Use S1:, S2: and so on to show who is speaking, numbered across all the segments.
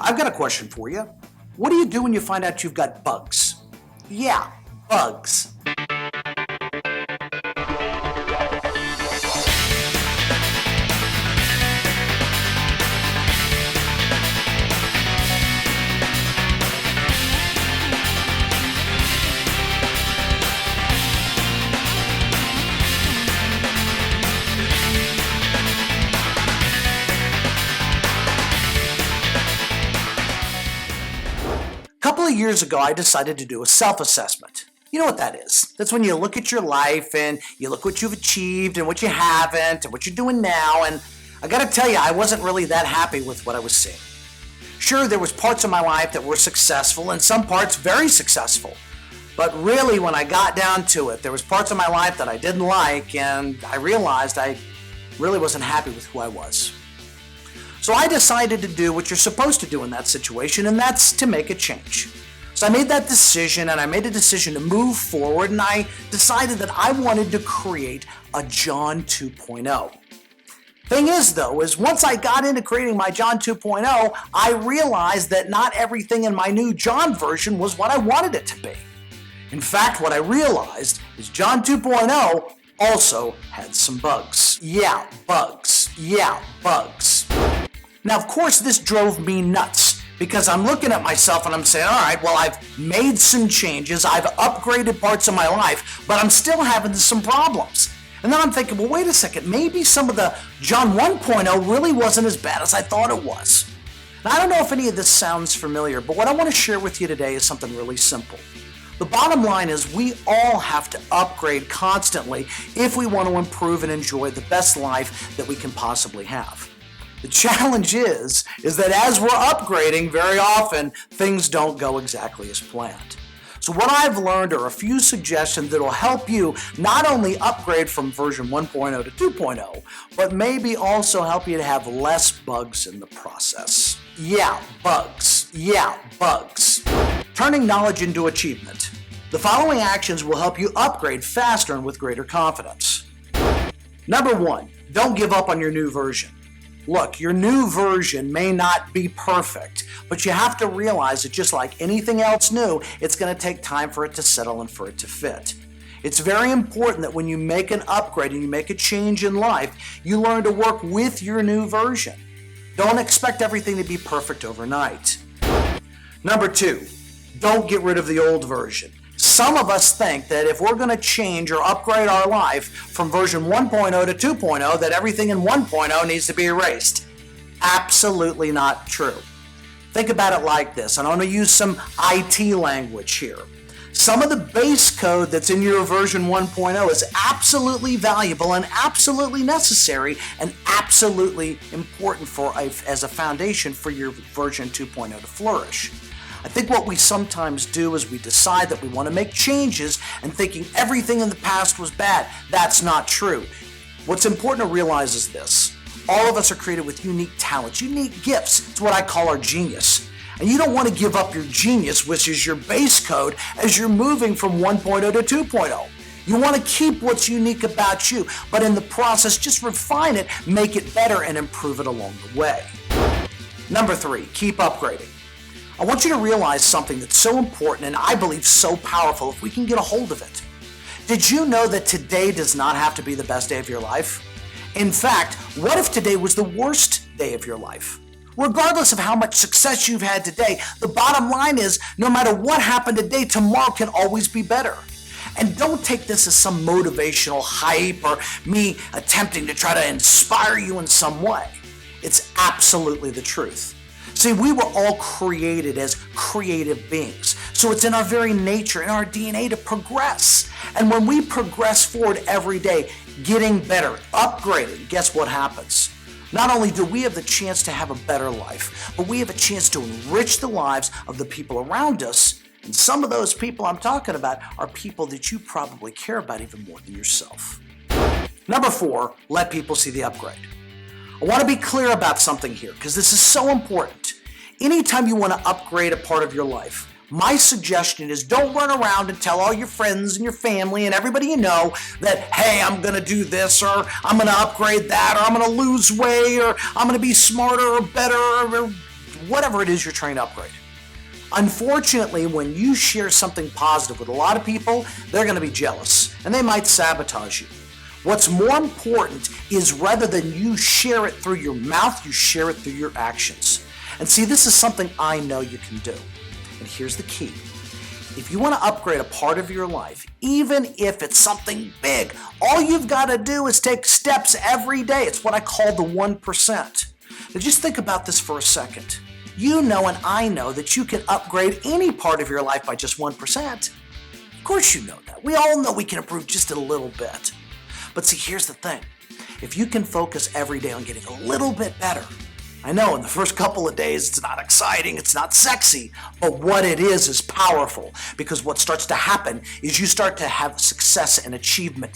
S1: I've got a question for you. What do you do when you find out you've got bugs? Yeah, bugs. A couple of years ago, I decided to do a self-assessment. You know what that is? That's when you look at your life and you look what you've achieved and what you haven't and what you're doing now. And I got to tell you, I wasn't really that happy with what I was seeing. Sure, there was parts of my life that were successful and some parts very successful. But really, when I got down to it, there was parts of my life that I didn't like, and I realized I really wasn't happy with who I was. So I decided to do what you're supposed to do in that situation, and that's to make a change. So I made that decision, and I made a decision to move forward, and I decided that I wanted to create a John 2.0. Thing is, though, is once I got into creating my John 2.0, I realized that not everything in my new John version was what I wanted it to be. In fact, what I realized is John 2.0 also had some bugs. Yeah, bugs. Yeah, bugs. Now, of course, this drove me nuts because I'm looking at myself and I'm saying, all right, well, I've made some changes, I've upgraded parts of my life, but I'm still having some problems. And then I'm thinking, well, wait a second, maybe some of the John 1.0 really wasn't as bad as I thought it was. Now, I don't know if any of this sounds familiar, but what I want to share with you today is something really simple. The bottom line is we all have to upgrade constantly if we want to improve and enjoy the best life that we can possibly have. The challenge is that as we're upgrading, very often things don't go exactly as planned. So what I've learned are a few suggestions that will help you not only upgrade from version 1.0 to 2.0, but maybe also help you to have less bugs in the process. Yeah, bugs. Yeah, bugs. Turning knowledge into achievement. The following actions will help you upgrade faster and with greater confidence. Number 1, don't give up on your new version. Look, your new version may not be perfect, but you have to realize that just like anything else new, it's going to take time for it to settle and for it to fit. It's very important that when you make an upgrade and you make a change in life, you learn to work with your new version. Don't expect everything to be perfect overnight. Number 2, don't get rid of the old version. Some of us think that if we're going to change or upgrade our life from version 1.0 to 2.0, that everything in 1.0 needs to be erased. Absolutely not true. Think about it like this, and I'm going to use some IT language here. Some of the base code that's in your version 1.0 is absolutely valuable and absolutely necessary and absolutely important as a foundation for your version 2.0 to flourish. I think what we sometimes do is we decide that we want to make changes and thinking everything in the past was bad. That's not true. What's important to realize is this. All of us are created with unique talents, unique gifts. It's what I call our genius. And you don't want to give up your genius, which is your base code, as you're moving from 1.0 to 2.0. You want to keep what's unique about you, but in the process, just refine it, make it better, and improve it along the way. Number 3, keep upgrading. I want you to realize something that's so important and I believe so powerful if we can get a hold of it. Did you know that today does not have to be the best day of your life? In fact, what if today was the worst day of your life? Regardless of how much success you've had today, the bottom line is no matter what happened today, tomorrow can always be better. And don't take this as some motivational hype or me attempting to try to inspire you in some way. It's absolutely the truth. See, we were all created as creative beings. So it's in our very nature, in our DNA to progress. And when we progress forward every day, getting better, upgrading, guess what happens? Not only do we have the chance to have a better life, but we have a chance to enrich the lives of the people around us. And some of those people I'm talking about are people that you probably care about even more than yourself. Number 4, let people see the upgrade. I want to be clear about something here because this is so important. Anytime you want to upgrade a part of your life, my suggestion is don't run around and tell all your friends and your family and everybody you know that, hey, I'm going to do this or I'm going to upgrade that or I'm going to lose weight or I'm going to be smarter or better or whatever it is you're trying to upgrade. Unfortunately, when you share something positive with a lot of people, they're going to be jealous and they might sabotage you. What's more important is rather than you share it through your mouth, you share it through your actions. And see, this is something I know you can do. And here's the key. If you want to upgrade a part of your life, even if it's something big, all you've got to do is take steps every day. It's what I call the 1%. Now just think about this for a second. You know and I know that you can upgrade any part of your life by just 1%. Of course you know that. We all know we can improve just a little bit. But see, here's the thing. If you can focus every day on getting a little bit better, I know in the first couple of days it's not exciting, it's not sexy, but what it is powerful, because what starts to happen is you start to have success and achievement,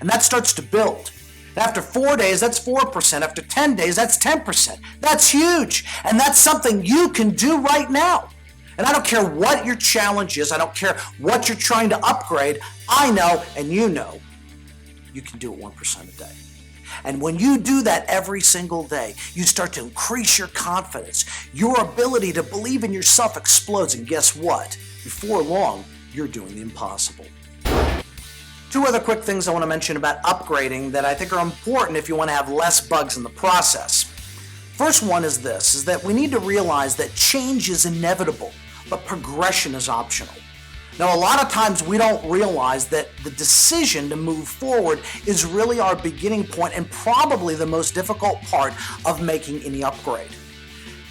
S1: and that starts to build. After 4 days, that's 4%. After 10 days, that's 10%. That's huge, and that's something you can do right now. And I don't care what your challenge is, I don't care what you're trying to upgrade, I know and you know you can do it 1% a day. And when you do that every single day, you start to increase your confidence. Your ability to believe in yourself explodes, and guess what? Before long, you're doing the impossible. Two other quick things I want to mention about upgrading that I think are important if you want to have less bugs in the process. First one is this, is that we need to realize that change is inevitable, but progression is optional. Now, a lot of times we don't realize that the decision to move forward is really our beginning point and probably the most difficult part of making any upgrade.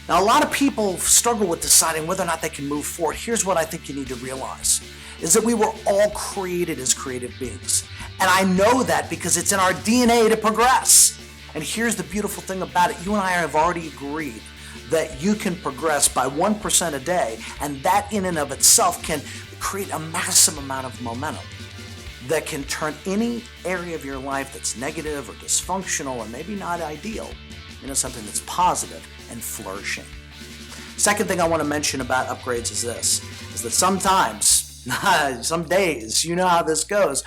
S1: Now, a lot of people struggle with deciding whether or not they can move forward. Here's what I think you need to realize, is that we were all created as creative beings. And I know that because it's in our DNA to progress. And here's the beautiful thing about it. You and I have already agreed that you can progress by 1% a day, and that in and of itself can create a massive amount of momentum that can turn any area of your life that's negative or dysfunctional or maybe not ideal into something that's positive and flourishing. Second thing I want to mention about upgrades is this, is that sometimes, some days, you know how this goes,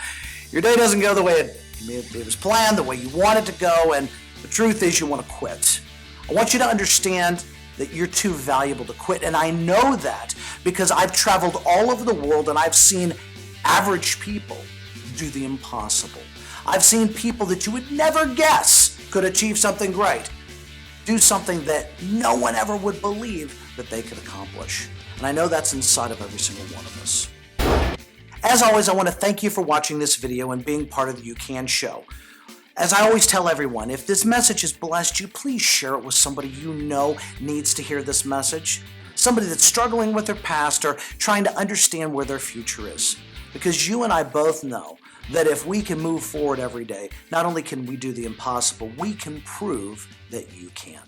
S1: your day doesn't go the way it was planned, the way you want it to go, and the truth is you want to quit. I want you to understand that you're too valuable to quit, and I know that because I've traveled all over the world and I've seen average people do the impossible. I've seen people that you would never guess could achieve something great, do something that no one ever would believe that they could accomplish. And I know that's inside of every single one of us. As always, I want to thank you for watching this video and being part of the You Can Show. As I always tell everyone, if this message has blessed you, please share it with somebody you know needs to hear this message. Somebody that's struggling with their past or trying to understand where their future is. Because you and I both know that if we can move forward every day, not only can we do the impossible, we can prove that you can.